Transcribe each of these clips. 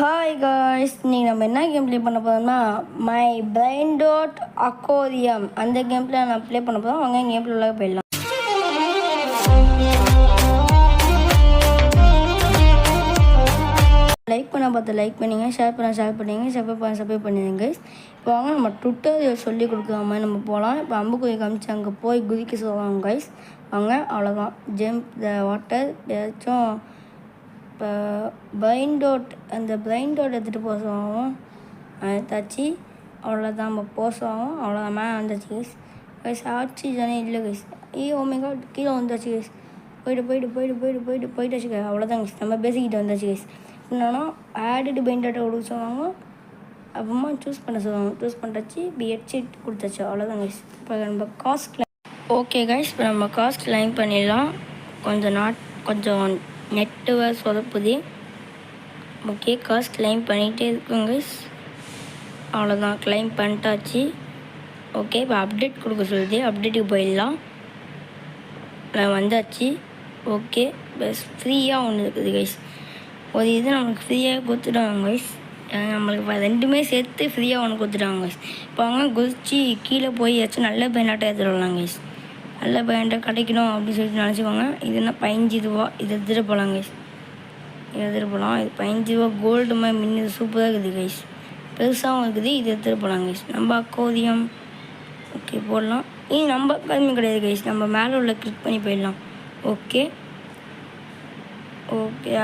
Hi guys, நீங்கள் நம்ம என்ன கேம் ப்ளே பண்ண போகிறோம்னா மை பிரைன் டாட் அக்கோரியம் அந்த கேம் ப்ளே நான் ப்ளே பண்ண போகிறோம். வாங்க கேம் ப்ளே உள்ள போயிடலாம். லைக் பண்ண பார்த்து லைக் பண்ணிங்க, ஷேர் பண்ணிங்க, சப்ஸ்கிரைப் பண்ணிடுங்க கைஸ். இப்போ வாங்க நம்ம டுட்டோரியல் சொல்லி கொடுக்குற மாதிரி நம்ம போகலாம். இப்போ அம்புக்குறி காமிச்சு அங்கே போய் குதிக்க சொல்லுவாங்க கைஸ். வாங்க, அவ்வளோதான். ஜம்ப் த வாட்டர் ஏதாச்சும். இப்போ அந்த பிரைன் டாட் எடுத்துகிட்டு போக சொல்லுவோம். எடுத்தாச்சு, அவ்வளோதான். நம்ம போக சொல்லுவோம், அவ்வளோதான். மேலே வந்துச்சு கைஸ். கைஸ் ஆக்சிஜனே இல்லை கைஸ். ஓமேகா கீழே வந்தாச்சு கைஸ். போயிட்டாச்சு கைஸ். அவ்வளோதான் கைஸ், நம்ம பேசிக்கிட்டு வந்தாச்சு கைஸ். என்னன்னா ஆடட் பிரைன் டாட்டை கொடுக்க சொல்லுவாங்க. அப்புறமா சூஸ் பண்ண சொல்லுவாங்க. சூஸ் பண்ணுறாச்சு, இப்போ ஹெட்செட் கொடுத்தாச்சு. அவ்வளோதான் கைஸ். இப்போ நம்ம காஸ்ட் ஓகே கைஸ், இப்போ நம்ம காஸ்ட் கிளைம் பண்ணிடலாம். கொஞ்சம் நெட்டு சொதப்புது. ஓகே, காஸ்ட் கிளைம் பண்ணிகிட்டே இருக்குங்க கைஸ். அவ்வளோதான், கிளைம் பண்ணிட்டாச்சு. ஓகே, இப்போ அப்டேட் கொடுக்க சொல்லுது. அப்டேட்டுக்கு போயிடலாம். நான் வந்தாச்சு. ஓகே, பஸ் ஃப்ரீயாக ஒன்று இருக்குது கைஸ். ஒரு இது நம்மளுக்கு ஃப்ரீயாக கொடுத்துட்டாங்க கைஸ். நம்மளுக்கு ரெண்டுமே சேர்த்து ஃப்ரீயாக ஒன்று கொடுத்துட்டாங்க கைஸ். இப்போ அவங்க குதிச்சு கீழே போய் ஏதாச்சும் நல்ல பயனாட்டை எடுத்துகிட்டு வரலாம் கைஸ். நல்ல பயன்ட்டை கிடைக்கணும் அப்படின்னு சொல்லிட்டு நினச்சிக்கோங்க. இதுனா 15 ரூபா. இது எடுத்துகிட்டு போகலாம் கைஸ். இது எடுத்துகிட்டு போகலாம். இது 15 ரூபா கோல்டு மாதிரி மின்னு சூப்பராக இருக்குது கைஸ். பெருசாகவும் இருக்குது. இது எடுத்துகிட்டு போகலாம் கைஸ். நம்ம அக்கோரியம் ஓகே போடலாம். நம்ம அக்காதமி கிடையாது கைஸ். நம்ம மேலே உள்ள கிளிக் பண்ணி போயிடலாம். Okay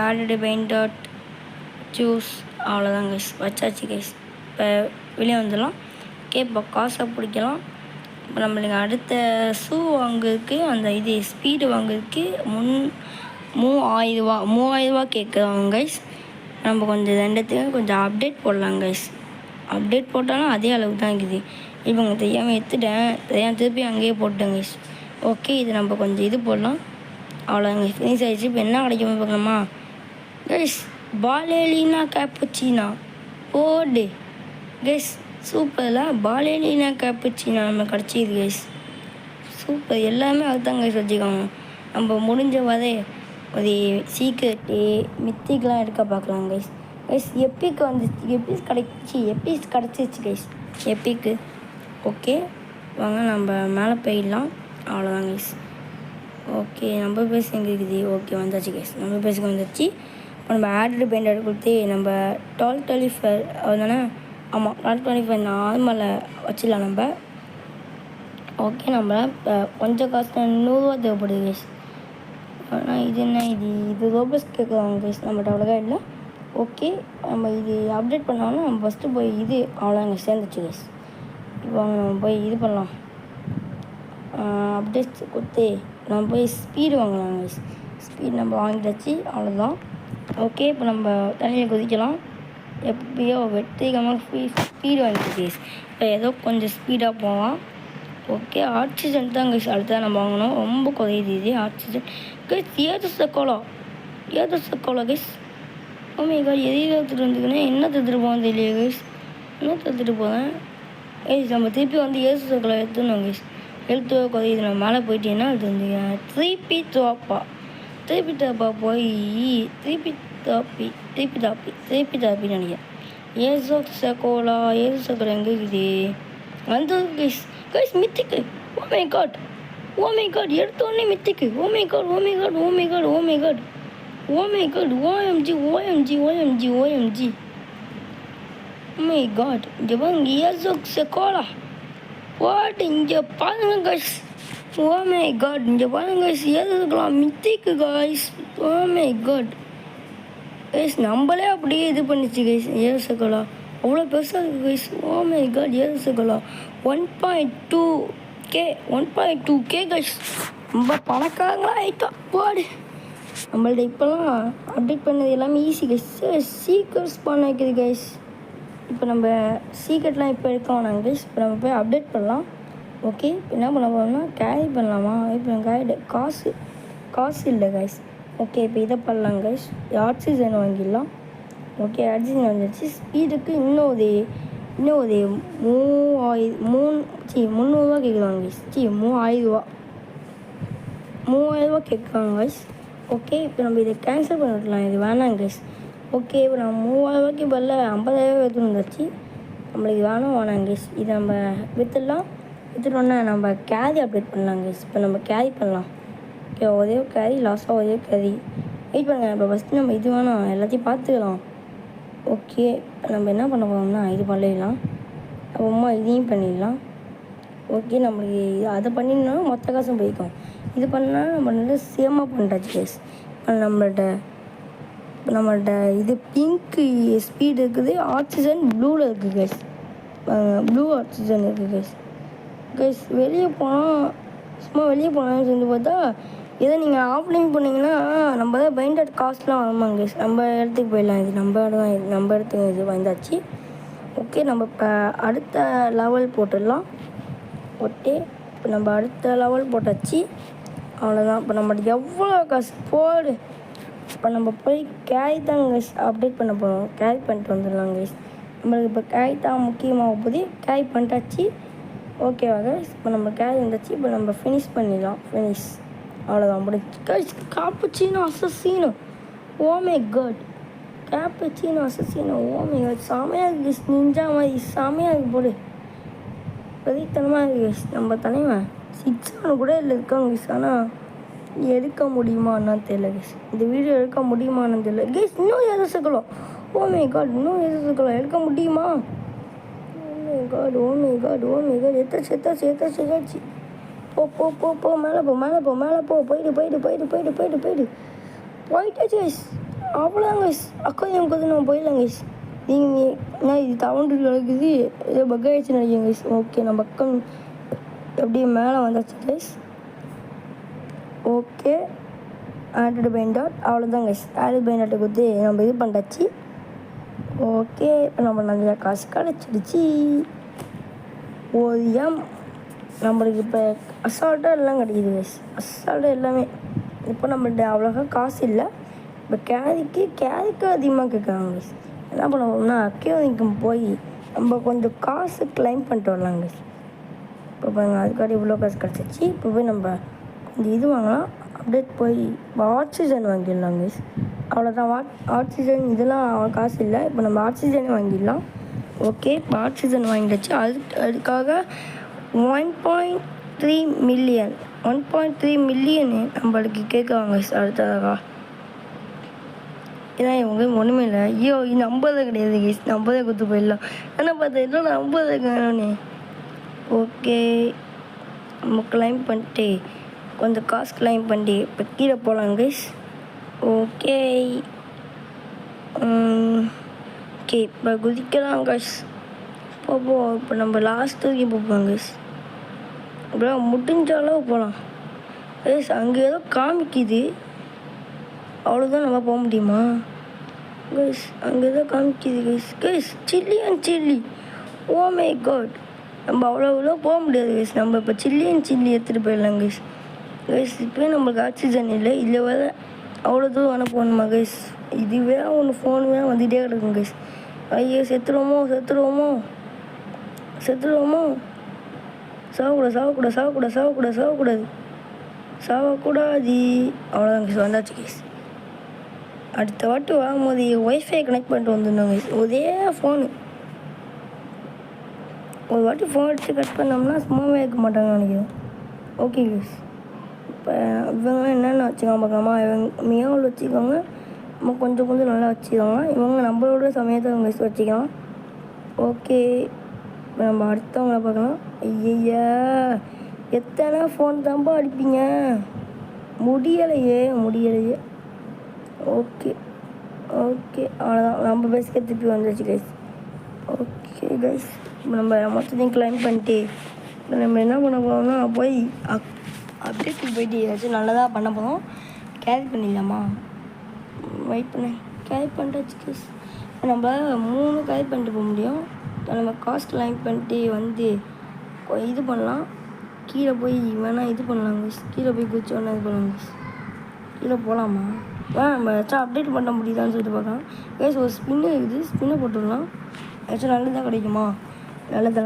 added brain dot choose. அவ்வளோதான் கைஸ், வச்சாச்சு கைஸ். இப்போ வெளியே வந்துடலாம். ஓகே, இப்போ காசை பிடிக்கலாம். இப்போ நம்மளுக்கு அடுத்த ஷூ வாங்குறதுக்கு அந்த இது ஸ்பீடு வாங்குறதுக்கு 3000 ரூபா கேட்குறாங்க கைஸ். நம்ம கொஞ்சம் ரெண்டுத்துக்கும் கொஞ்சம் அப்டேட் போடலாம் கைஸ். அப்டேட் போட்டாலும் அதே அளவுக்கு தான் இருக்குது. இப்போ உங்களுக்கு தெரியாமல் திருப்பி அங்கேயே போட்டேன் கைஸ். ஓகே, இது நம்ம கொஞ்சம் இது போடலாம். அவ்வளோதாங்க கைஸ், ஃபினிஷ் ஆகிடுச்சு. இப்போ என்ன கிடைக்குமே பார்க்கலாமா கைஸ்? பாலேலினா கேப்புச்சினா போடு கைஸ். சூப்பரில் பாலேலினா கேப்புச்சினா நம்ம கிடச்சிது கைஸ். சூப்பர், எல்லாமே அதுதான் கைஸ் வச்சுக்கோங்க. நம்ம முடிஞ்ச வரை ஒரு சீக்கிரட்டு மித்திக்கெலாம் எடுக்க பார்க்கலாம் கைஸ். எப்பிக்கு வந்துச்சு, எப்பிஸ் கிடச்சிருச்சு கைஸ். எப்பிக்கு ஓகே, வாங்க நம்ம மேலே போயிடலாம். அவ்வளோதான் கைஸ். ஓகே, நம்ம பேசி எங்கே இருக்குது? ஓகே, வந்தாச்சு கைஸ். நம்ம பேசிக்க வந்துச்சு. இப்போ நம்ம ஆடட் பெயிண்ட் கொடுத்து நம்ம 1225 அதுதானே? ஆமாம், 1225 நார்மலில் வச்சிடலாம் நம்ம. ஓகே, நம்ம இப்போ கொஞ்சம் காசு 100 ரூபா தேவைப்படுது கைஸ். ஆனால் இது என்ன இது ரோபஸ் கேட்குறாங்க கைஸ். நம்மகிட்ட அவ்வளோதான் இல்லை. ஓகே, நம்ம இது அப்டேட் பண்ணோன்னா நம்ம ஃபஸ்ட்டு போய் இது அவ்வளோதாங்க சேர்ந்துச்சு கைஸ். இப்போ நம்ம போய் இது பண்ணலாம். அப்டேட் கொடுத்து நம்ம போய் ஸ்பீடு வாங்கலாம் கைஸ். ஸ்பீடு நம்ம வாங்கிட்டாச்சு. அவ்வளோதான். ஓகே, இப்போ நம்ம தண்ணியில் குதிக்கலாம். எப்படியோ வெற்றிகமாக ஸ்பீடு வாங்கிட்டு கைஸ். இப்போ ஏதோ கொஞ்சம் ஸ்பீடாக போகலாம். ஓகே, ஆக்சிஜன் தான் கைஸ் அடுத்ததான் நம்ம வாங்கணும். ரொம்ப குறையுது இது ஆக்சிஜன் கைஸ். ஏதோ சக்கோலா கைஸ். ஓமே கால் எதையோ எடுத்துகிட்டு வந்துக்கணும். என்ன எடுத்துகிட்டு போகணும் தெரியல கைஸ். என்ன எடுத்துகிட்டு போகிறேன் கைஸ். நம்ம திருப்பி வந்து ஏசு சக்கோலா எடுத்துடணும் கைஸ். எழுத்து குறையுது. நம்ம மேலே போயிட்டு என்ன எடுத்து வந்து திருப்பி தாப்பா போய் திருப்பி தாப்பி நினைக்கிறேன். ஏசு சக்கோலா எங்கே இருக்குது? வந்து கைஸ் மித்திக்கு. ஓமே காட் எடுத்தோடனே மித்திக்கு. ஓமே காட் OMG. ஓமே காட், இங்கே பாருங்க. ஏசு சக்கோலா வாட் இங்கே பாருங்க கைஸ். ஓமே காட், இங்கே பாருங்க கைஸ். ஏதுக்கலாம் மித்திக்கு கைஸ். ஓமே காட் கைஸ், நம்மளே அப்படியே இது பண்ணிச்சு கைஸ். ஏசு சக்கோலா அவ்வளோ பெருசாக இருக்குது கைஸ். ஓமே காட், ஏசு சக்கோலா 1.2K கைஸ். ரொம்ப பணக்காரங்களா ஆகிட்டோம் போடு. நம்மள்ட்ட இப்போலாம் அப்டேட் பண்ணது எல்லாமே ஈஸி கைஸ். சீக்கிரம் ஸ்பான் ஆகிக்குது கைஸ். இப்போ நம்ம சீக்கிரட்லாம் இப்போ எடுக்க வேணாங்க கைஸ். இப்போ நம்ம போய் அப்டேட் பண்ணலாம். ஓகே, இப்போ என்ன பண்ண போகிறோம்னா கேரி பண்ணலாமா? இப்போ காசு இல்லை கைஸ். ஓகே, இப்போ இதை பண்ணலாம் கைஸ். ஆக்சிஜன் வாங்கிடலாம். ஓகே, ஆக்சிஜன் வந்துடுச்சு. ஸ்பீடுக்கு இன்னும் ஒரு 300 ரூபா கேட்குறாங்க கைஸ். 3000 ரூபா கேட்குறாங்க கைஸ். ஓகே, இப்போ நம்ம இதை கேன்சல் பண்ணிடலாம். இது வேணாங்க கைஸ். ஓகே இப்போ நான் 3000 பதில் 50,000 எடுத்துன்னு வந்துச்சு. நம்மளுக்கு வேணாம் கைஸ். இது நம்ம விற்றுட்டோன்னா நம்ம கேரி அப்டேட் பண்ணலாம் கைஸ். இப்போ நம்ம கேரி பண்ணலாம். ஓகே ஒரே கேரி லாஸ்ட்டாக ஒரே கேரி வெயிட் பண்ணுங்கள். இப்போ ஃபஸ்ட்டு நம்ம இது வேணாம் எல்லாத்தையும் பார்த்துக்கலாம். ஓகே நம்ம என்ன பண்ண போகிறோம்னா இது பண்ணிடலாம். அப்புறமா இதையும் பண்ணிடலாம். ஓகே நம்மளுக்கு அதை பண்ணினா மொத்த காசும் போய்க்கும். இது பண்ணால் நம்ம நல்லா சேமாக பண்ணுறாச்சு கைஸ். நம்மள்ட்ட இது பிங்க்கு ஸ்பீடு இருக்குது, ஆக்சிஜன் ப்ளூவில் இருக்குது கைஸ். ப்ளூ ஆக்சிஜன் இருக்குது கைஸ். வெளியே போனாலும் சேர்ந்து பார்த்தா இதை நீங்கள் ஆஃப்லைன் பண்ணிங்கன்னா நம்ம தான் பைண்டட் காஸ்ட்லாம் வாங்குவாங்க கைஸ். நம்ம இடத்துக்கு போயிடலாம். இது நம்ம இடத்துக்கு இது வந்தாச்சு. ஓகே நம்ம இப்போ அடுத்த லெவல் போட்டுடலாம். ஓகே இப்போ நம்ம அடுத்த லெவல் போட்டாச்சு. அவ்வளோதான். இப்போ நம்மளுக்கு எவ்வளோ காசு போடு. இப்போ நம்ம போய் கேரி தான் கைஸ் அப்டேட் பண்ண போகிறோம். கேரி பண்ணிட்டு வந்துடலாம் கைஸ். நம்மளுக்கு இப்போ கேரி தான் முக்கியமாக போகுது. கேரி பண்ணிட்டாச்சு. ஓகேவா கைஸ். இப்போ நம்ம கேரி வந்துச்சு. இப்போ நம்ம ஃபினிஷ் பண்ணிடலாம். அவ்வளோதான் முடிஞ்சு guys. Cappuccino assassino oh my god. Cappuccino assassino oh my god. செமையாக இருக்குது கைஸ். நிஞ்சா மாதிரி செமையாக இருக்குது போடு. பெரியத்தனமாக இருக்குது கைஸ். நம்ம தலைவன் 6 கூட இல்லை இருக்காங்க கைஸ். ஆனால் எடுக்க முடியுமான்னு தெரியல கைஸ். இந்த வீடியோ எடுக்க முடியுமான்னு தெரியல கைஸ். இன்னும் எதை சேர்க்கலாம். ஓ மை காட் இன்னும் எதை சேர்க்கலாம். எடுக்க முடியுமா? ஓ மை காட் சேர்த்தாச்சு. போ மேலே போ போயிட்டாச்சு கைஸ். அவ்வளோதான் கைஸ். அக்கா நம்ம போயிடலாம் கைஸ். நீங்கள் இது தவண்டு நடக்குது. ஏதோ பக் ஆகிடுச்சு நினைக்கிறேன் கைஸ். ஓகே நம்ம பக்கம் அப்படியே மேலே வந்தாச்சு கைஸ். ஓகே ஆடட் பைண்டாட் அவ்வளோதான் கைஸ். ஆடட் பைண்டாட்டை கொடுத்து நம்ம இது பண்ணிட்டாச்சு. ஓகே நம்ம நிறையா காசு கிடச்சிடுச்சு. நம்மளுக்கு இப்போ அசால்ட்டாக எல்லாம் கிடைக்கிது கைஸ். அசால்ட்டாக எல்லாமே. இப்போ நம்மள்ட்ட அவ்வளோக்கா காசு இல்லை. இப்போ கேரிக்கு அதிகமாக கேட்குறாங்க கைஸ். என்ன பண்ணுவோம்னா அக்கேவிங்க்கு போய் நம்ம கொஞ்சம் காசு கிளைம் பண்ணிட்டு வரலாம் கைஸ். இப்போ பாருங்கள் அதுக்காடி இவ்வளோ காசு கிடச்சிச்சு. இப்போ போய் நம்ம இந்த இது வாங்கலாம். அப்டேட் போய் ஆக்சிஜன் வாங்கிடலாம் கைஸ். அவ்வளோதான். ஆக்சிஜன் இதெல்லாம் காசு இல்லை. இப்போ நம்ம ஆக்சிஜனே வாங்கிடலாம். ஓகே இப்போ ஆக்சிஜன் வாங்கிடுச்சு. அதுக்காக 1.3 மில்லியனு நம்மளுக்கு கேட்குவாங்க கைஸ். அடுத்ததாக ஏன்னா இவங்க ஒன்றுமே இல்லை. ஐயோ இது 50 கிடையாது கைஸ். 50 கொடுத்து போயிடலாம். ஆனால் பார்த்தா இன்னும் 50 வேணும்னே. ஓகே நம்ம கிளைம் பண்ணிட்டு கொஞ்சம் காசு கிளைம் பண்ணி இப்போ கீழே போகலாம் கைஸ். ஓகே இப்போ குதிக்கலாம் கைஸ். போவோம். இப்போ நம்ம லாஸ்ட் வரைக்கும் போகலாம் கைஸ். இப்போலாம் முடிஞ்ச அளவு போகலாம் கைஸ். அங்கே ஏதோ காமிக்குது. அவ்வளோதான் நம்ம போக முடியுமா கைஸ்? அங்கே ஏதோ காமிக்குது guys. Silly oh my god. நம்ம அவ்வளோ போக முடியாது கைஸ். நம்ம இப்போ சில்லி எடுத்துகிட்டு போயிடலாம் கைஸ். இப்போயே நம்மளுக்கு ஆக்சிஜன் இல்லை. இதில் வேறு அவ்வளோ தூரம் வேணால் போகணுமா கைஸ்? இதுவே ஒன்று ஃபோன் வேறு வந்துகிட்டே கிடக்கும் கைஸ். ஐயோ செத்துருவோமோ சாவக்கூடாது. அவ்வளோதான் கைஸ் வந்தாச்சு கைஸ். அடுத்த வாட்டி வாங்கும்போது ஒய்ஃபை கனெக்ட் பண்ணிட்டு வந்துடணும் கைஸ். ஒரே ஃபோனு ஒரு வாட்டி ஃபோன் எடுத்து கட் பண்ணோம்னா சும்மாவே இருக்க மாட்டாங்கன்னு நினைக்கிறேன். Okay guys. இப்போ இவங்க என்னென்ன வச்சுக்காம பார்க்கலாமா? இவங்க மியாவில் வச்சுக்கோங்க. நம்ம கொஞ்சம் நல்லா வச்சுக்கோங்க. இவங்க நம்மளோட சமயத்தை அவங்க வச்சுக்கலாம். ஓகே இப்போ நம்ம அடுத்தவங்கள பார்க்கலாம். ஐயா எத்தனை ஃபோன் தான்ப்பா அடிப்பீங்க? முடியலையே. ஓகே அவ்வளோதான். நம்ம பேசிக்க திருப்பி வந்துச்சு கைஸ். ஓகே கைஸ் இப்போ நம்ம மொத்தத்தையும் கிளைம் பண்ணிட்டு இப்போ நம்ம என்ன பண்ண போகிறோம்னா போய் அப்டேட்டுக்கு போயிட்டு ஏதாச்சும் நல்லதாக பண்ண போகிறோம். கேரி பண்ணிடலாமா? வெயிட் பண்ண கேரி பண்ணிட்டாச்சு கைஸ். இப்போ நம்ம 3 கேரி பண்ணிட்டு போக முடியும். இப்போ நம்ம காஸ்ட் கிளைம் பண்ணிட்டு வந்து இது பண்ணலாம். கீழே போய் வேணால் இது பண்ணலாம் கைஸ். கீழே போய் குதிச்சு வேணா இது பண்ணலாம் கைஸ். கீழே போகலாமா? நம்ம ஏதாச்சும் அப்டேட் பண்ண முடியுதான்னு சொல்லிட்டு பார்க்கலாம் கைஸ். ஒரு ஸ்பின்னு இருக்குது. ஸ்பின்னை போட்டுடலாம். ஏதாச்சும் நல்லதாக கிடைக்குமா? நல்லதா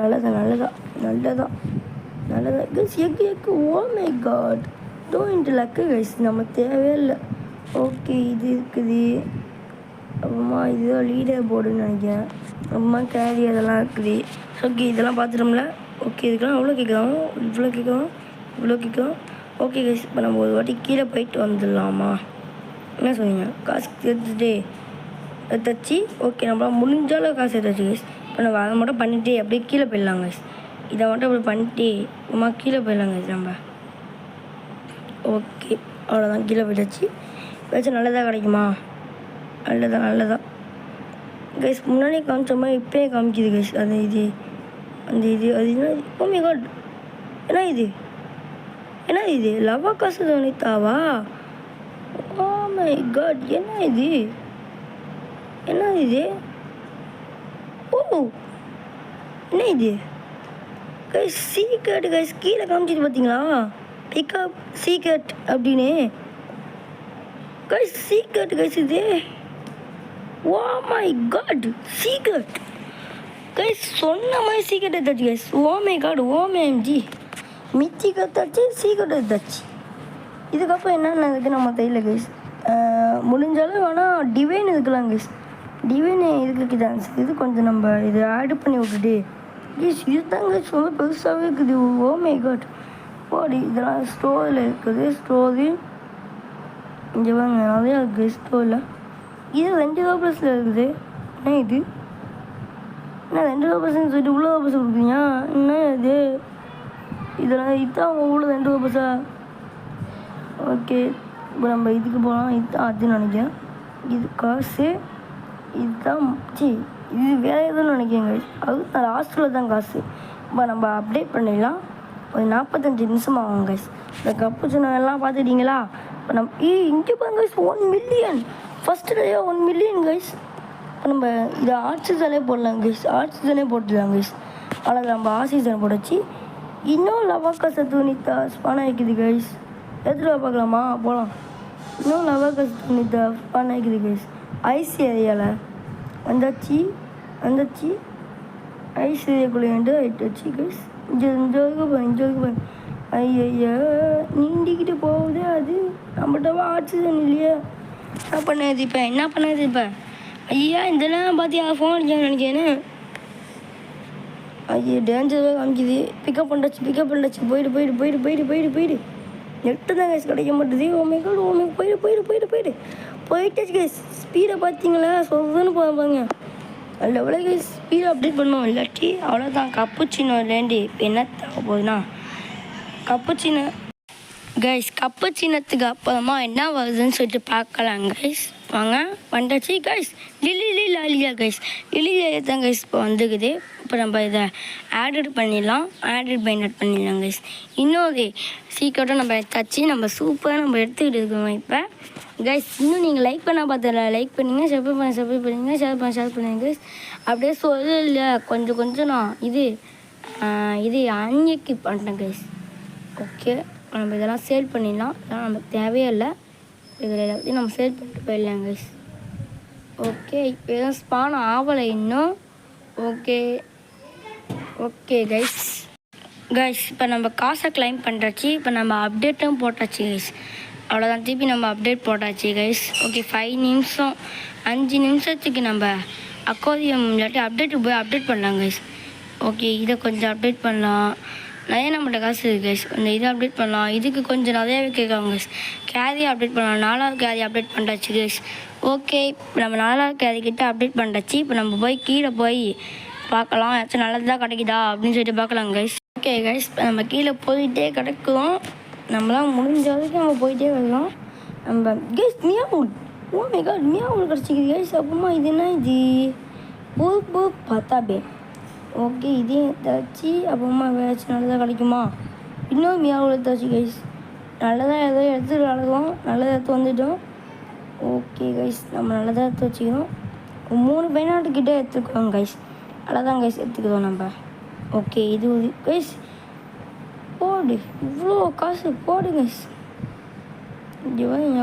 கைஸ். எக்கு oh my god. Don't luck guys. நம்ம தேவையே இல்லை. ஓகே இது இருக்குது. அப்புறமா இதுதான் லீடர் போர்டுன்னு நினைக்கிறேன். அப்புறமா கேரி அதெல்லாம் இருக்குது. ஓகே இதெல்லாம் பார்த்துட்டோம்ல. ஓகே இதுக்கெல்லாம் எவ்வளோ கேட்குறோம், இவ்வளோ கேட்குறோம், இவ்வளோ கேட்குறோம். ஓகே கைஸ் இப்போ நம்ம ஒரு வாட்டி கீழே போயிட்டு வந்துடலாமா? என்ன சொல்லுங்க? காசு எடுத்துகிட்டே தச்சு ஓகே நம்மளால் முடிஞ்சாலும் காசு எடுத்தாச்சு கைஸ். இப்போ நம்ம அதை மட்டும் பண்ணிவிட்டு அப்படியே கீழே போயிடலாம் கைஸ். இதை மட்டும் அப்படி பண்ணிட்டு அம்மா கீழே போயிடலாம் கைஸ் நம்ம. ஓகே அவ்வளோதான், கீழே போயிட்டாச்சு. ஏதாச்சும் நல்லதாக கிடைக்குமா? நல்லதா கைஸ். முன்னாடி காமிச்ச மாதிரி இப்போயே காமிக்குது கைஸ். அது இது அந்த இது அது என்ன? ஓ மை காட், என்ன இது லவா காசு தோனித்தாவா? ஓ மை காட், என்ன இது? ஓ என்ன இது கைஸ்? சீக்ரெட் கைஸ், கீழே காமிச்சிட்டு பார்த்தீங்களா? பிக்கப் சீக்ரெட் அப்படின்னு கைஸ். சீக்ரெட் கைஸ் இது. Oh my god, secret guys. சொன்ன மாதிரி சீக்ரெட் எடுத்தாச்சு guys. Oh my god, OMG, மிச்சி கத்தாச்சு, சீக்ரெட் எடுத்தாச்சு. இதுக்கப்புறம் என்னென்ன இருக்குது நம்ம தெரியல கைஸ். முடிஞ்சாலும் வேணால் டிவைன் இருக்கலாம் கைஸ். டிவைன் இதுக்கு டான்ஸ் இது கொஞ்சம் நம்ம இதை ஆட் பண்ணி விட்டுட்டு கைஸ். இதுதான் கைஸ் ரொம்ப பெருசாகவே இருக்குது. ஓ மை காட், ஓடி இதெல்லாம் ஸ்டோரில் இருக்குது. ஸ்டோரி இங்கே வாங்க நிறையா இருக்குது ஸ்டோரில். இது 2 இருக்குது. என்ன இது? என்ன 2 சொல்லிட்டு இவ்வளோ பஸ் கொடுக்குறீங்க? என்ன இது? இதெல்லாம் இதுதான் இவ்வளோ 2 ஓகே இப்போ நம்ம இதுக்கு போகலாம். இதுதான் அதுன்னு நினைக்கிறேன். இது காசு இதுதான் இது வேறு எதுவும் நினைக்கிறேங்க. அது லாஸ்ட்டில் தான் காசு. இப்போ நம்ம அப்டேட் பண்ணிடலாம். ஒரு 45 நிமிஷம் ஆகும் கைஸ். இந்த கப்பு சின்னெல்லாம் பார்த்துக்கிட்டீங்களா? இப்போ நம்ம இங்கே பாருங்க கைஸ், 1 மில்லியன் ஃபஸ்ட்டு டேயா 1 மில்லியன் கைஸ். இப்போ நம்ம இதை ஆக்சிஜனே போடலாம் கைஸ். ஆக்சிஜனே போட்டுடலாம் கைஸ். அவ்வளோ நம்ம ஆக்சிஜன் போடச்சு. இன்னும் லவாக்கா துணித்தா ஸ்பான் ஆகிக்குது கைஸ். எடுத்துகிட்டு பார்க்கலாமா? போகலாம். இன்னும் லவாக்கா துணித்தா ஸ்பான் ஆகிக்குது கைஸ். ஐஸ் ஏரியாவில் வந்தாச்சு. ஐஸ் ஏரியாக்குள்ளே ஆகிட்டு கைஸ். இங்கே போய் ஐயா நீண்டிக்கிட்டு போகுது. அது நம்மகிட்ட ஆக்சிஜன் இல்லையா? என்ன பண்ணது இப்போ? ஐயா இதெல்லாம் பார்த்தியா ஃபோன் அடிக்க நினைக்கிறேன்னு. ஐயா டேஞ்சராக காமிக்குது. பிக்கப் பண்ணாச்சு. போயிடு நெட்டு தான் கைஸ் கிடைக்க மாட்டேது. போயிட்டாச்சு கைஸ். ஸ்பீடை பார்த்தீங்களா? சொல்லுன்னு பாருங்க. அதில் எவ்வளோ கைஸ் ஸ்பீடை அப்டேட் பண்ணோம். இல்லாட்டி அவ்வளோதான். கப்புச்சினோ லேண்டி இப்போ என்ன தேவை போகுதுன்னா கப்புச்சினோ கைஸ். கப்புச்சினத்துக்கு அப்புறமா என்ன வருதுன்னு சொல்லிட்டு பார்க்கலாம் கைஸ். வாங்க வந்துச்சு கைஸ். லிலியா கைஸ். லிலியா தான் கைஸ் இப்போ வந்துக்குது. இப்போ நம்ம இதை ஆட் பண்ணிடலாம் கைஸ். இன்னொரு சீக்கிரம் நம்ம தச்சு நம்ம சூப்பராக நம்ம எடுத்துக்கிட்டு இருக்கோம் இப்போ கைஸ். இன்னும் நீங்கள் லைக் பண்ண பார்த்தல லைக் பண்ணிங்க, சப்ஸ்கிரைப் பண்ணுங்க, ஷேர் பண்ணுங்க கைஸ். அப்படியே சொல்லல கொஞ்சம் நான் இது அன்னைக்கு பண்ணிட்டேன் கைஸ். ஓகே நம்ம இதெல்லாம் சேல் பண்ணிடலாம். இதெல்லாம் நமக்கு தேவையே இல்லை. இதில் எல்லாத்தையும் நம்ம சேல் பண்ணிட்டு போயிடலாம் கைஸ். ஓகே இப்போ எதுவும் ஸ்பான் ஆகலை இன்னும். ஓகே கைஸ் இப்போ நம்ம காசை கிளைம் பண்ணுறாச்சு. இப்போ நம்ம அப்டேட்டும் போட்டாச்சு கைஸ். அவ்வளோதான், திருப்பி நம்ம அப்டேட் போட்டாச்சு கைஸ். ஓகே 5 நிமிஷத்துக்கு நம்ம அக்கோரியம் இல்லாட்டி அப்டேட்டுக்கு போய் அப்டேட் பண்ணலாம் கைஸ். ஓகே இதை கொஞ்சம் அப்டேட் பண்ணலாம். நிறைய நம்மகிட்ட காசு இருக்குது கைஸ். அந்த இதை அப்டேட் பண்ணலாம். இதுக்கு கொஞ்சம் நிறையாவே கேட்காங்க கைஸ். கேரி அப்டேட் பண்ணலாம். 4வது கேரி அப்டேட் பண்ணாச்சு கைஸ். ஓகே நம்ம 4வது கேரி கிட்ட அப்டேட் பண்ணாச்சு. இப்போ நம்ம போய் கீழே போய் பார்க்கலாம் ஏதாச்சும் நல்லதாக கிடைக்குதா அப்படின்னு சொல்லிட்டு பார்க்கலாம் கைஸ். ஓகே கைஸ் இப்போ நம்ம கீழே போயிட்டே கிடக்குறோம். நம்மளாம் முடிஞ்ச வரைக்கும் நம்ம போயிட்டே வரலாம். நம்ம கைஸ் மியாவுல். ஓ மை காட், மியாவுல் கிடச்சிக்குது கைஸ். அப்புறமா இது என்ன இது? பூ பத்தாபே. ஓகே இதையும் தச்சு அப்புறமா வேதாச்சும் நல்லதாக கிடைக்குமா? இன்னும் மியாவுல் எடுத்தாச்சு கைஸ். நல்லதாக ஏதோ எடுத்துகிட்டு அழகும். நல்லதாக எடுத்து வந்துட்டோம். ஓகே கைஸ் நம்ம நல்லதாக எடுத்து வச்சுக்கிறோம். 3 பயனாட்டுக்கிட்டே எடுத்துக்கிறோம் கைஸ். நல்லதான் கைஸ் எடுத்துக்கிறோம் நம்ம. ஓகே இது கைஸ் போடு. இவ்வளோ காசு போடு கைஸ்.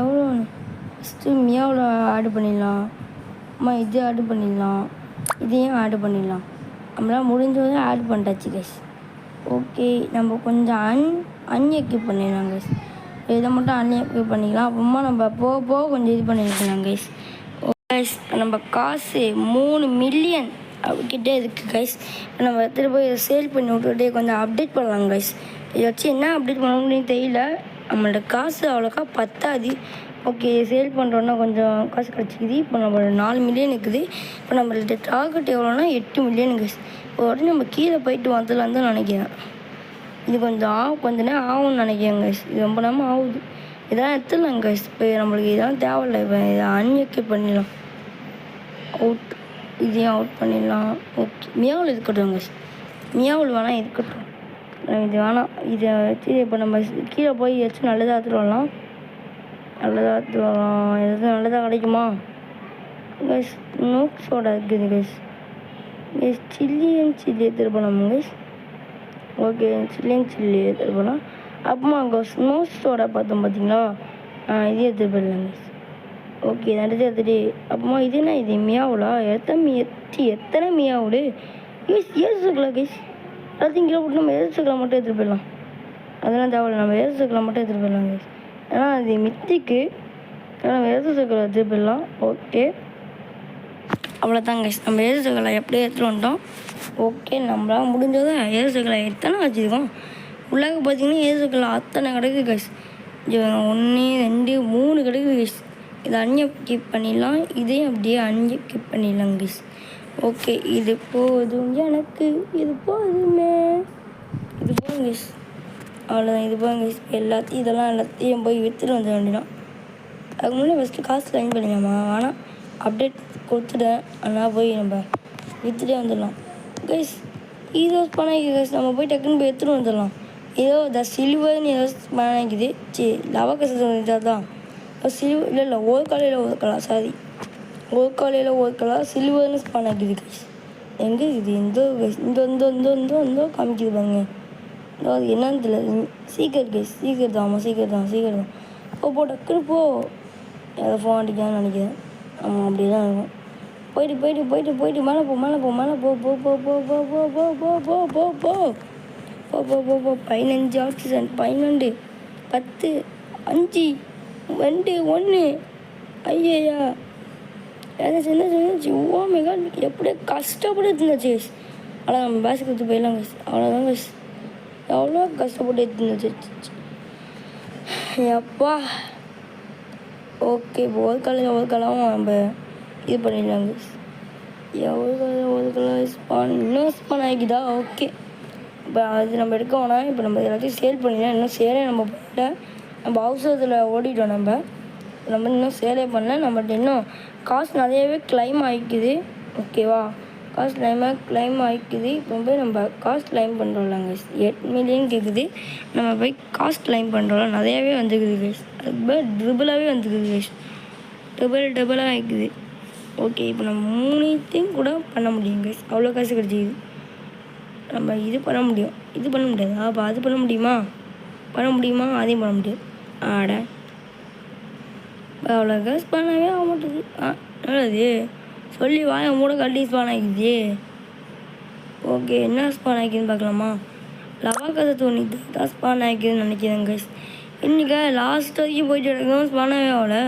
எவ்வளோ ஃபஸ்ட்டு மியாவில் ஆர்டர் பண்ணிடலாம். இது ஆர்டர் பண்ணிடலாம். இதையும் ஆர்டர் பண்ணிடலாம். நம்மளாம் முடிஞ்சதை ஆட் பண்ணிட்டாச்சு கைஸ். ஓகே நம்ம கொஞ்சம் அன்எக்யூப் பண்ணிடலாம் கைஸ். இதை மட்டும் அன்எக்யூப் பண்ணிக்கலாம். அப்புறமா நம்ம போக கொஞ்சம் இது பண்ணிக்கலாம் கைஸ். ஓகே கைஸ் நம்ம காசு 3 மில்லியன் கிட்டே இருக்குது கைஸ். நம்ம எடுத்துகிட்டு போய் சேல் பண்ணி விட்டுட்டு கொஞ்சம் அப்டேட் பண்ணலாம் கைஸ். இதை வச்சு என்ன அப்டேட் பண்ணணும்னு தெரியல. நம்மளோட காசு அவ்வளோக்கா பத்தாது. ஓகே, சேல் பண்ணுறோன்னா கொஞ்சம் காசு கிடச்சிக்குது. இப்போ நம்மளோட 4 மில்லியன் இருக்குது. இப்போ நம்மளோட டார்கெட் எவ்வளோனா 8 மில்லியன் கைஸ். உடனே நம்ம கீழே போயிட்டு வந்துடலான்னு தான் நினைக்கிறேன். இது கொஞ்ச நேரம் ஆகும்னு நினைக்கிறேன் கைஸ். இது ரொம்ப நேரமாக ஆகுது. இதெல்லாம் எடுத்துடலாம் கைஸ். இப்போ நம்மளுக்கு இதெல்லாம் தேவையில்லை. இப்போ இதை அன்எக்யூப் பண்ணிடலாம். அவுட், இதையும் அவுட் பண்ணிடலாம். ஓகே, மியாவில் இருக்கட்டும் கைஸ். மியாவில் வேணால் இருக்கட்டும். இது வேணாம். இதை வச்சு இப்போ நம்ம கீழே போய் வச்சு நல்லதாக எடுத்துகிட்டு வரலாம். எதாவது நல்லதாக கிடைக்குமா கைஸ்? நோட்ஸோட இருக்குது கைஸ். சில்லி எடுத்துகிட்டு போகலாமா கைஸ்? ஓகே, சில்லி எடுத்துகிட்டு போகலாம். அப்புறமா அங்கே ஸ்னோஸோட பார்த்தோம் பார்த்தீங்களா? இதே எடுத்துகிட்டு போயிடலாம் கைஸ். ஓகே, எடுத்துகிட்டு அப்புறமா இது என்ன இது மியாவுலா? எத்தனை மியாவுடு கைஸ்? ஏசுக்கலாம் கைஸ். எல்லாத்தையும் கீழே போட்டு நம்ம ஏசுக்கலாம் மட்டும் எடுத்துகிட்டு போயிடலாம். அதெல்லாம் தேவையில்லை. நம்ம ஏசுக்கலாம் மட்டும் எடுத்துகிட்டு போயிடலாம் கைஸ். ஏன்னா அது மித்திக்கு நம்ம ஏசுக்கலாம் எடுத்துகிட்டு போயிடலாம். ஓகே, அவ்வளோதான் கைஸ். நம்ம ஏசுகளை எப்படியே எடுத்துகிட்டு வந்துட்டோம். ஓகே, நம்மளால் முடிஞ்சதை ஏசுகளை எத்தனை வச்சுருக்கோம். உள்ளாக பார்த்தீங்கன்னா ஏசுக்கள் அத்தனை கிடக்கு கைஸ். 1 2 3 கிடக்குது கைஸ். இதை அன்எக்யூப் பண்ணிடலாம். இதையும் அப்படியே அன்எக்யூப் பண்ணிடலாம் கைஸ். ஓகே, இது போதும் எனக்கு, இது போதுமே, இது போதும் கைஸ். அவ்வளோதான், இது போதும் கைஸ். எல்லாத்தையும் போய் விற்றுட்டு வந்துட வேண்டியதான். அதுக்கு முன்னாடி ஃபஸ்ட்டு காசு லைன் பண்ணிடலாமா? ஆனால் அப்டேட் கொடுத்துட்டேன். ஆனால் போய் நம்ம விற்றுட்டே வந்துடலாம் கைஸ். ஏதோ பணம் கைஸ். நம்ம போய் டக்குன்னு போய் எடுத்துகிட்டு வந்துடலாம். ஏதோ சில்வர்னு ஏதோ பணம் லவக்கசை தான் சில்வர். இல்லை ஒரு காலையில் ஒரு கலர், சாரி, ஒரு காலையில் ஒரு கலர் சில்வர்னு பணம் இருக்குது கைஸ். எங்கே இருக்குது? இந்த காமிக்குது பாருங்க. அது என்னன்னு தெரியல. சீக்கிரம் கைஸ், சீக்கிரம் தான். ஆமாம், சீக்கிரம் தான். போ டக்குன்னு போ. ஏதோ ஃபோன் அடிக்கான்னு நினைக்கிறேன். ஆமாம், அப்படி தான் இருக்கும். போயிட்டு மேலே போ 15 ஆக்சிஜன் 12 10 5 2 1. ஐயா என்ன ஓ மை காட், எப்படியே கஷ்டப்பட்டு எடுத்துருந்துச்சு கைஸ். ஆனால் நம்ம பேஸுக்கு எடுத்து போயிடலாம் கைஸ். அவ்வளோதான் கைஸ். எவ்வளோ கஷ்டப்பட்டு எடுத்துருந்துச்சு எப்பா. ஓகே, இப்போ ஒரு காலம் நம்ம இது பண்ணிடலாம் கைஸ். ஒரு கலர் ஸ்பான் ஆகிக்குதா? ஓகே, இப்போ அது நம்ம எடுக்க வேணாம். இப்போ நம்ம எல்லாத்தையும் சேல் பண்ணிடலாம். இன்னும் சேலே நம்ம பண்ணல. நம்ம அவசரத்தில் ஓடிட்டோம். நம்ம இன்னும் சேலே பண்ணல. நம்மகிட்ட இன்னும் காசு நிறையவே கிளைம் ஆகிக்குது. ஓகேவா? காசு கிளைம் ஆகிக்குது. இப்போ போய் நம்ம காசு கிளைம் பண்ணுறோம்ல கைஸ். 8 மில்லியன் கேட்குது. நம்ம போய் காசு கிளைம் பண்ணுறோம்ல, நிறையாவே வந்துக்குது கைஸ். அது ட்ரிபிளாகவே வந்துக்குது கைஸ். டபுளாக ஆகிக்குது. ஓகே, இப்போ நம்ம 3 கூட பண்ண முடியும் கைஸ். அவ்வளோ காசு கிடச்சிக்குது. நம்ம இது பண்ண முடியாது. அப்போ அது பண்ண முடியுமா? அதையும் பண்ண முடியாது. ஆட அவ்வளோ காசு பண்ணவே ஆக மாட்டேது. நல்லது சொல்லி வாங்க மூட கட்டி ஸ்பான் ஆகிக்குது. ஓகே, என்ன ஸ்பான் ஆகிக்குதுன்னு பார்க்கலாமா? லவாக்கசை தோணி தான் ஸ்பான் ஆகிக்குதுன்னு நினைக்கிறேன் கைஸ். இன்றைக்கி லாஸ்ட் வரைக்கும் போயிட்டு எடுக்கணும், ஸ்பானாகவே ஆகலை.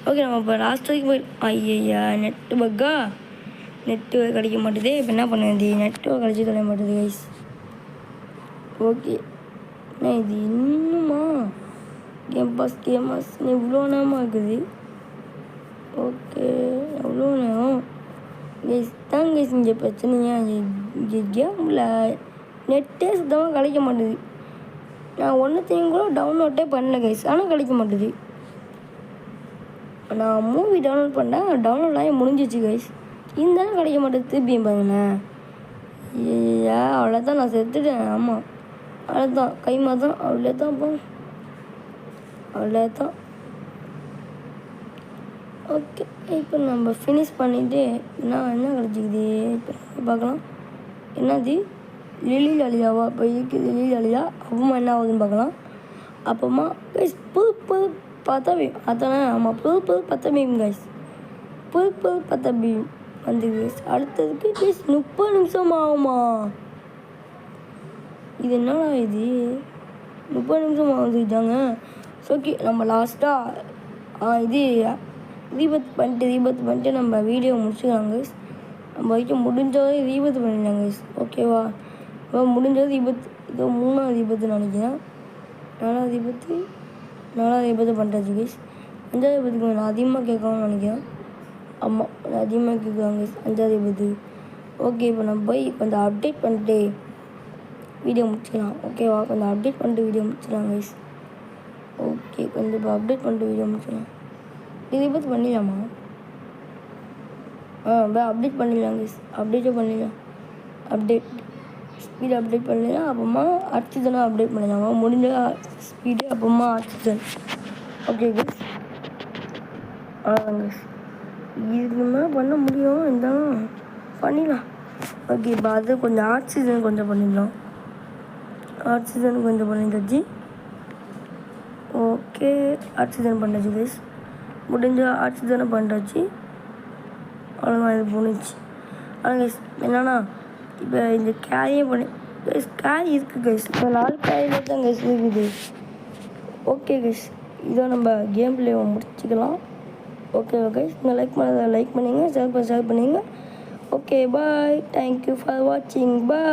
ஓகே, நம்ம இப்போ லாஸ்ட் வரைக்கும் ஐயா நெட்டு பக்கா, நெட்டு கிடைக்க மாட்டேது. இப்போ என்ன பண்ணுது? நெட்டு கிடைச்சி தொலைய மாட்டேது கைஸ். ஓகே, இது இன்னுமா கேமஸ் இவ்வளோ நேரமாக இருக்குது. ஓகே, எவ்வளோ நேரம் கைஸ் தான் கைஸ். இங்கே பிரச்சனையா கேமில் நெட்டே சுத்தமாக கிடைக்க மாட்டேது. நான் ஒன்றுத்தையும் கூட டவுன்லோட்டே பண்ணல கைஸ், ஆனால் கிடைக்க மாட்டேது. நான் மூவி டவுன்லோட் பண்ணேன், டவுன்லோட் ஆகி முடிஞ்சிச்சு கைஸ். இருந்தாலும் கிடைக்க மாட்டேது. திருப்பியும் பாருங்களேன். அவ்வளோதான், நான் செத்துட்டேன். ஆமாம், அவ்வளோதான், கைமா தான். அவ்வளோதான். ஓகே, இப்போ நம்ம ஃபினிஷ் பண்ணிவிட்டு என்ன கிடச்சிக்குது இப்போ பார்க்கலாம். என்னது லிலி லாலியாவா? இப்போ இருக்குது லிலி லாலியா. அப்புறமா என்ன ஆகுதுன்னு பார்க்கலாம். அப்புறமா கைஸ் புது பத்தபீம் அதானே? ஆமாம், புது பத்தபீம் கைஸ். புது பத்தபீம் வந்து கைஸ். அடுத்ததுக்கு கைஸ் 30 நிமிஷம் ஆகுமா? இது என்னடா இது? 30 நிமிஷம் ஆகுதுட்டாங்க. ஓகே, நம்ம லாஸ்ட்டாக இது ரீபத் பண்ணிட்டு நம்ம வீடியோ முடிச்சுக்கலாம் கைஸ். நம்ம வரைக்கும் முடிஞ்சவரை ரீபத் பண்ணிடலாம் கைஸ். ஓகேவா? இப்போ முடிஞ்சது இதோ 3வது ரீபத்துன்னு நினைக்கிறேன். 4வது ரீபத்து பண்ணுறது கைஸ். 5வது ரீபத்துக்கு கொஞ்சம் அதிகமாக கேட்கணும்னு நினைக்கிறேன். ஆமாம், கொஞ்சம் அதிகமாக கேட்குறாங்க கைஸ் 5வது ரீபத்து. ஓகே, இப்போ நம்ம போய் கொஞ்சம் அப்டேட் பண்ணிட்டு வீடியோ முடிச்சிடலாம். ஓகேவா? கொஞ்சம் அப்டேட் பண்ணிட்டு வீடியோ முடிச்சிடலாம் கைஸ். ஓகே, கொஞ்சம் இப்போ அப்டேட் பண்ணிட்டு வீடியோ முடிச்சிடலாம். ரீபத் பண்ணிடலாமா? அப்டேட் பண்ணிடலாம் கைஸ். அப்டேட்டே பண்ணிடலாம். அப்டேட் ஸ்பீடு அப்டேட் பண்ணிடலாம். அப்புறமா ஆக்சிஜனும் அப்டேட் பண்ணிடலாமா? முடிஞ்ச ஸ்பீடு அப்புறமா ஆக்சிஜன். ஓகே கைஸ், அவ்வளோதான் கைஸ். இதுக்கு மேலே பண்ண முடியும், இருந்தாலும் பண்ணிடலாம். ஓகே, இப்போ அது கொஞ்சம் ஆக்சிஜன் கொஞ்சம் பண்ணிடலாம். ஆக்சிஜன் கொஞ்சம் பண்ணிட்டாச்சு. ஓகே, ஆக்சிஜன் பண்ணாச்சு கைஸ். முடிஞ்ச ஆக்சிஜனை பண்ணிட்டாச்சு. அவ்வளோதான், இது போணுச்சு. ஆனால் கைஸ் என்னன்னா, இப்போ இந்த கேரியே பண்ணி கைஸ் கேரி இருக்குது கைஸ். இப்போ 4 கேரியில் தான் கைஸ் இருக்குது. ஓகே கைஸ், இதோ நம்ம கேம் பிளேவை முடிச்சுக்கலாம். ஓகேவா கைஸ்? நீங்கள் லைக் பண்ணுங்கள், ஷேர் பண்ணுங்கள். Okay, bye. தேங்க்யூ ஃபார் வாட்சிங். பாய்.